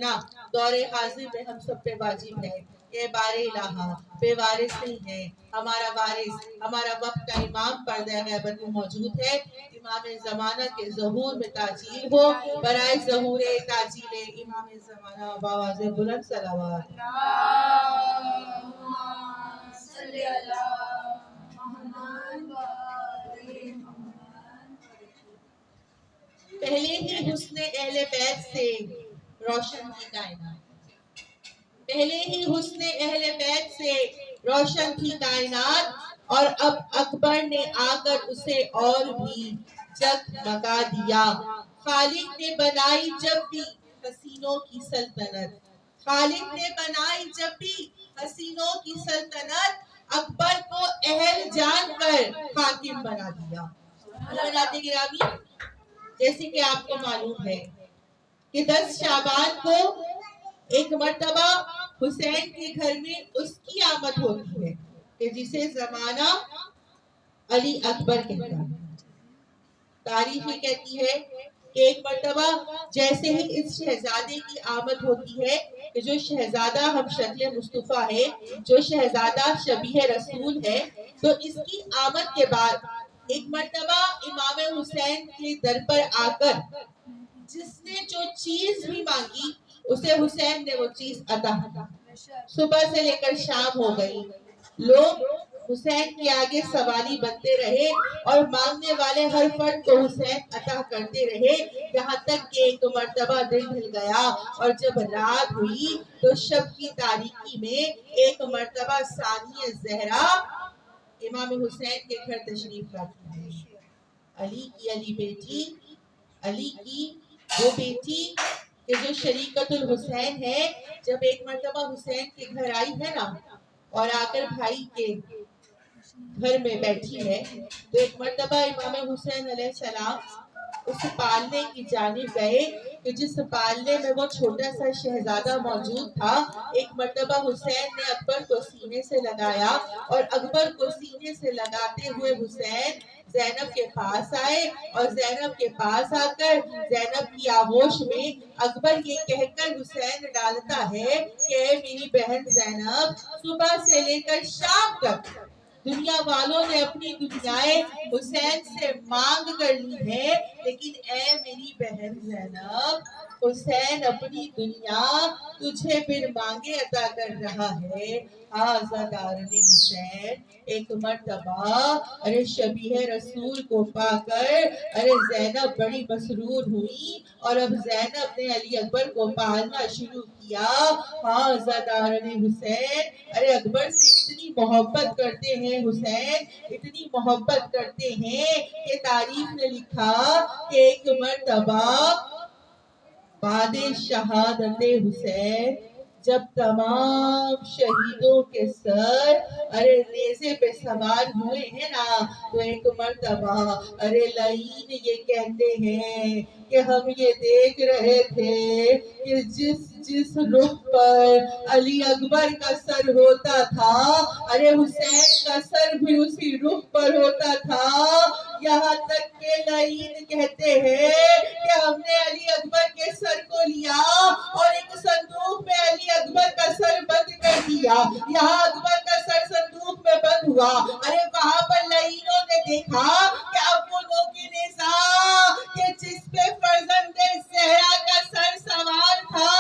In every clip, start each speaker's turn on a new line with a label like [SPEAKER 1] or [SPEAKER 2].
[SPEAKER 1] پڑھنا دور حاضر میں ہم سب پہ واجب ہے کہ بار الہ بے وارث نہیں ہے، ہمارا وارث ہمارا وقت کا امام پردہ غیبت میں موجود ہے۔ امام زمانہ کے ظہور میں تعجیل ہو، برائے ظہور تعجیل امام زمانہ بآواز بلند صلوات۔ پہلے ہی حسن اہل بیت سے روشن کی کائنات، پہلے ہی حسن اہل بیت سے روشن تھی کائنات، اور اب اکبر نے آ کر اسے اور بھی جگمگا دیا۔ خالق نے بنائی جب بھی حسینوں کی سلطنت، خالق نے بنائی جب بھی حسینوں کی سلطنت، اکبر کو اہل جان کر حاکم بنا دیا۔ حضرات گرامی، جیسے کہ آپ کو معلوم ہے کہ 10 شعبان کو ایک مرتبہ حسین کے گھر میں اس کی آمد ہوتی ہے کہ جسے زمانہ علی اکبر کہتا ہے۔ تاریخ یہ کہتی ہے کہ ایک مرتبہ جیسے ہی اس شہزادے کی آمد ہوتی ہے کہ جو شہزادہ ہم شکل مصطفیٰ ہے، جو شہزادہ شبیہ رسول ہے، تو اس کی آمد کے بعد ایک مرتبہ امام حسین کے در پر آ کر جس نے جو چیز بھی مانگی اسے حسین نے وہ چیز عطا کی۔ صبح سے لے کر شام ہو گئی، لوگ حسین کے آگے سوالی بنتے رہے اور مانگنے والے ہر فرد کو حسین عطا کرتے رہے، یہاں تک کہ ایک مرتبہ دن ڈھل گیا اور جب رات ہوئی تو شب کی تاریکی میں ایک مرتبہ ثانی زہرا امام حسین کے گھر تشریف لاتی ہے۔ علی بیٹی، علی کی وہ بیٹی کہ جو شریکت الحسین ہے، جب ایک مرتبہ حسین کے گھر آئی ہے نا اور آ کر بھائی کے گھر میں بیٹھی ہے، تو ایک مرتبہ امام حسین علیہ السلام اس پالنے کی جانب گئے کہ جس پالنے میں وہ چھوٹا سا شہزادہ موجود تھا۔ ایک مرتبہ حسین نے اکبر کو سینے سے لگایا اور اکبر کو سینے سے لگاتے ہوئے حسین زینب کے پاس آئے، اور زینب کے پاس آ کر زینب کی آغوش میں اکبر یہ کہہ کر حسین ڈالتا ہے کہ اے میری بہن زینب، صبح سے لے کر شام تک دنیا والوں نے اپنی دنیائیں حسین سے مانگ کر لی ہے، لیکن اے میری بہن زینب، حسین اپنی دنیا تجھے پھر مانگے عطا کر رہا ہے۔ آزادارن حسین ایک مرتبہ شبیہ رسول کو پا کر زینب بڑی مسرور ہوئی، اور اب زینب نے علی اکبر کو پالنا شروع کیا۔ آزادارن حسین اکبر سے اتنی محبت کرتے ہیں، حسین اتنی محبت کرتے ہیں کہ تاریخ نے لکھا کہ ایک مرتبہ بعد شہادت حسین جب تمام شہیدوں کے سر نیزے پہ سوار ہوئے ہیں نا، تو ایک مرتبہ لعین یہ کہتے ہیں کہ ہم یہ دیکھ رہے تھے کہ جس رخ پر علی اکبر کا سر ہوتا تھا، حسین کا سر بھی اسی رخ پر ہوتا تھا۔ یہاں تک کہ لعین کہتے ہیں کہ ہم نے علی اکبر کے سر کو لیا اور ایک صندوق میں علی اکبر کا سر بند کر دیا۔ یہاں اکبر کا سر صندوق میں بند ہوا، وہاں پر لعینوں نے دیکھا کہ اب وہ نوکے نیزا کہ جس پہ فرزند زہرا کا سر سوار تھا،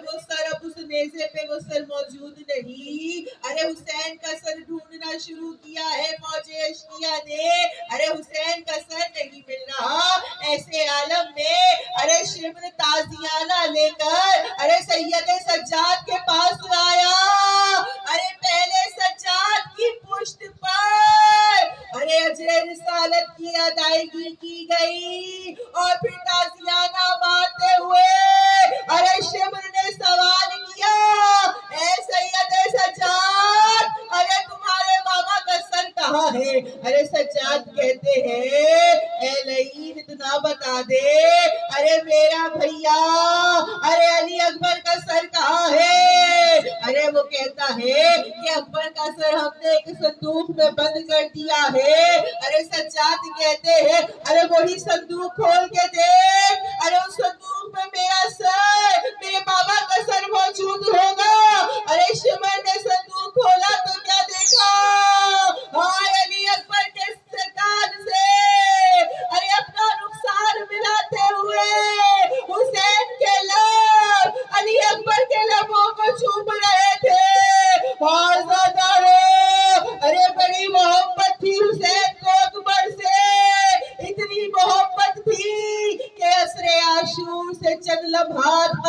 [SPEAKER 1] وہ سر اب اس نیزے پہ وہ سر موجود نہیں۔ حسین کا سر ڈھونڈنا شروع کیا ہے فوج اشقیہ نے، حسین کا سر نہیں مل رہا۔ ایسے عالم میں شبر تازیانہ لے کر سید سجاد کے پاس آیا۔ پہلے سجاد کی پشت پر اجر رسالت کی ادائیگی کی گئی، اور پھر تازیانہ مارتے ہوئے شبر نے سوال کیا، اے سید سجاد، تمہارے بابا کا سر کہاں ہے؟ سجاد کہتے ہیں اے لعین اتنا بتا دے، میرا بھیا علی اکبر کا سر کہاں ہے؟ وہ کہتا ہے کہ اکبر کا سر ہم نے ایک صندوق میں بند کر دیا ہے۔ سجاد کہتے ہیں وہی صندوق کھول کے دیکھ، اس صندوق میں میرا سر، میرے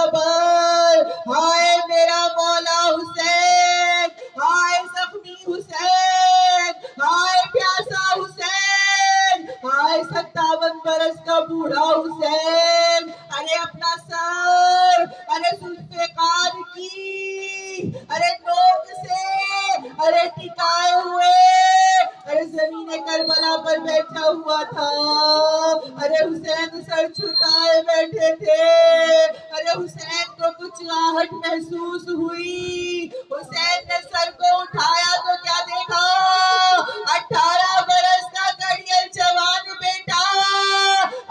[SPEAKER 1] خبر. ہائے میرا مولا حسین, ہائے زخمی حسین, ہائے پیاسا حسین, ہائے 57 برس کا بوڑھا حسین. ارے اپنا سر ارے ذوالفقار کی ارے نوک سے ارے ٹکائے ہوئے ارے زمین کربلا پر بیٹھا ہوا تھا. ارے حسین سر جھکائے بیٹھے تھے. ارے حسین کو کچھ آہٹ محسوس ہوئی. حسین نے سر کو اٹھایا تو کیا دیکھا, 18 برس کا کڑیل جوان بیٹا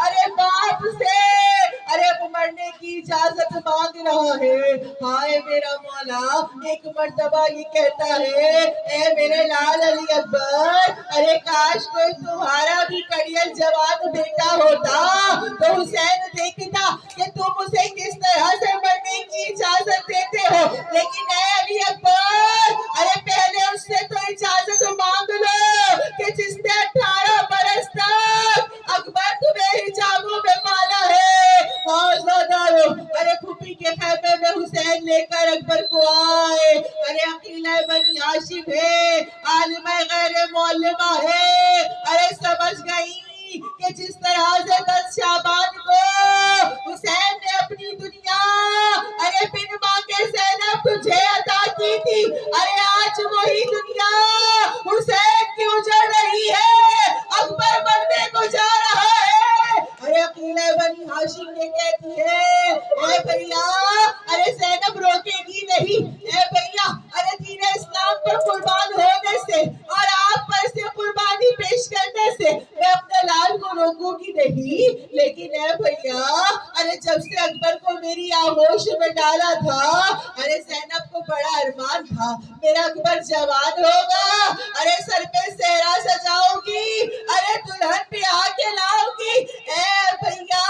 [SPEAKER 1] ارے باپ سے ارے مرنے کی اجازت مانگ رہا ہے. ہائے میرا مولا, ایک مرتبہ یہ کہتا ہے, اے میرے لال علی اکبر, ارے کاش کوئی تمہارا بھی کڑیل جوان بیٹا ہوتا تو حسین دیکھتا کہ تم اسے کس طرح سے مرنے کی اجازت دیتے ہو. لیکن اے علی اکبر, ارے پہلے اس سے تو اجازت مانگ لو کہ جس نے 18 برس تک اکبر تمہیں حجابوں میں پالا ہے. ارے پھوپھی کے خیمے میں حسین لے کر اکبر کو آئے. ارے عقیلہ بنی ہاشم ہے, عالمہ غیر معلمہ ہے. ارے سمجھ گئی کہ جس طرح سے 10 شعبان کو حسین نے اپنی دنیا ارے بن ماں کے زینب تجھے عطا کی تھی, ارے آج وہی دنیا حسین کی اجڑ رہی ہے, اکبر مرنے کو جا رہا ہے. ارے عقیلہ بنی ہاشم نے کہتی ہے, اے بھیا ارے زینب روکے گی نہیں. اے بھیا ارے دین اسلام پر قربان ہونے سے اور آپ پر سے قربانی پیش کرنے سے میں اپنے لال کو روکوں گی نہیں. لیکن اے بھیا ارے جب سے اکبر کو میری آغوش میں ڈالا تھا, ارے زینب کو بڑا ارمان تھا میرا اکبر جوان ہوگا, ارے سر پہ صحرا سجاؤں گی, ارے دلہن پہ آ کے لاؤں گی. اے بھیا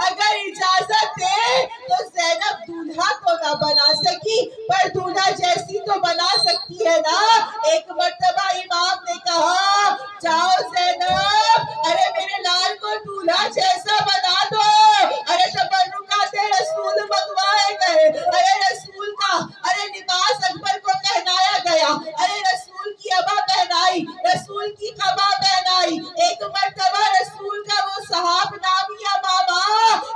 [SPEAKER 1] اگر اجازت دے تو زینب دولہا تو نہ بنا سکی پر دولہا جیسی تو بنا سکتی ہے نا. ایک مرتبہ امام نے کہا, جاؤ زینب ارے میرے لال کو دولہا جیسا بنا دو. ارے تبرکات رسول منگوائے گئے, ارے رسول کا ارے لباس اکبر کو پہنایا گیا, ارے رسول کی ابا پہنائی, رسول کی قبا پہنائی. ایک مرتبہ رسول کا وہ صحاب نامی امامہ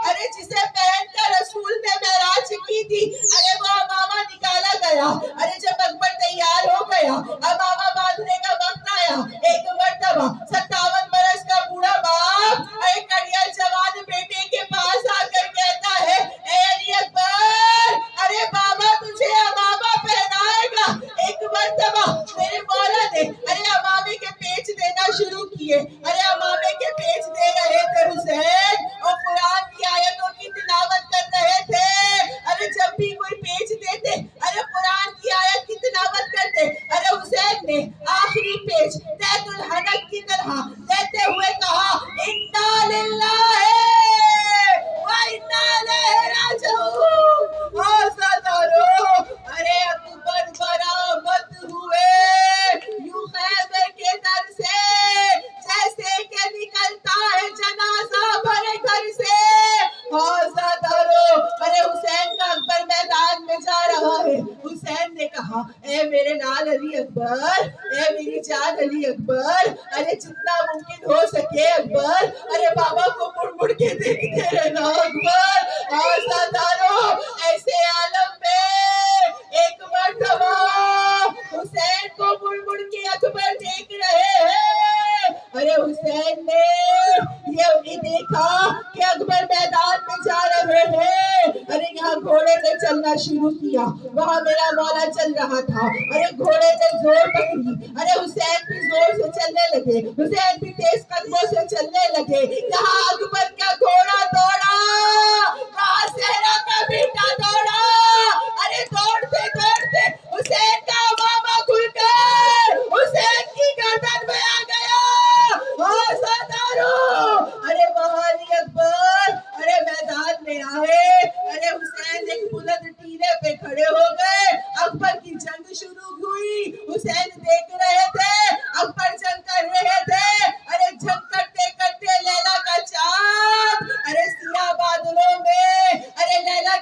[SPEAKER 1] ارے جسے پہن کر رسول نے معراج کی تھی, ارے وہ امامہ نکالا گیا. ارے جب اکبر تیار ہو گیا, امامہ باندھنے کا وقت آیا. ایک مرتبہ 57 برس کا بوڑھا باپ ارے کڑیل جوان بیٹے کے پاس آ کر کہتا ہے, اے علی اکبر ارے بابا تجھے امامہ پہنائے گا. ایک مرتبہ میرے مولا نے ارے امامے کے پیچ دینا شروع کیے. ارے امامے کے پیچ دے رہے تھے حسین اور قرآن کی آیتوں کی تلاوت کر رہے تھے. ارے جب بھی کوئی پیچ دیتے ارے قرآن کی آیت کی تلاوت کرتے. ارے حسین نے آخری پیچ زید الحنک کی طرح دیتے ہوئے کہا, انا للہ و انا الیہ راجعون. ارے اکبر برآمد ہوئے یوں خیبر کے در سے جیسے کہ نکلتا ہے جنازہ بھرے گھر سے. ارے حسین کا اکبر میدان میں جا رہا ہے. حسین نے کہا, اے میرے لال علی اکبر, اے میری جان علی اکبر, ارے جتنا ممکن ہو سکے اکبر ارے بابا کو مڑ مڑ کے دیکھتے رہنا اکبر. ایسے عالم میں ایک مرتبہ حسین کو مڑ مڑ کے اکبر دیکھ رہے ہیں. ارے حسین نے یہ بھی دیکھا کہ اکبر میدان میں جا رہے ہیں. ارے یہاں گھوڑے نے چلنا شروع کیا, وہاں میرا مولا چل رہا تھا. ارے گھوڑے نے زور پکڑی, ارے حسین بھی زور سے چلنے لگے, حسین بھی تیز قدموں سے چلنے لگے. یہاں اکبر کا گھوڑا دوڑا, کہاں صحرا کا بیٹا دوڑا. ارے دوڑتے دوڑتے حسین کا امامہ کھل کر حسین کی گردن میں آ گیا. ارے وہاں علی اکبر ارے میدان میں آئے. ارے حسین ایک بلند ٹیلے پہ کھڑے ہو گئے. اکبر کی جنگ شروع ہوئی. حسین دیکھ رہے تھے, اکبر جنگ کر رہے تھے. ارے جنگ کرتے کرتے لیلا کا چاند ارے سیاہ بادلوں میں ارے لیلا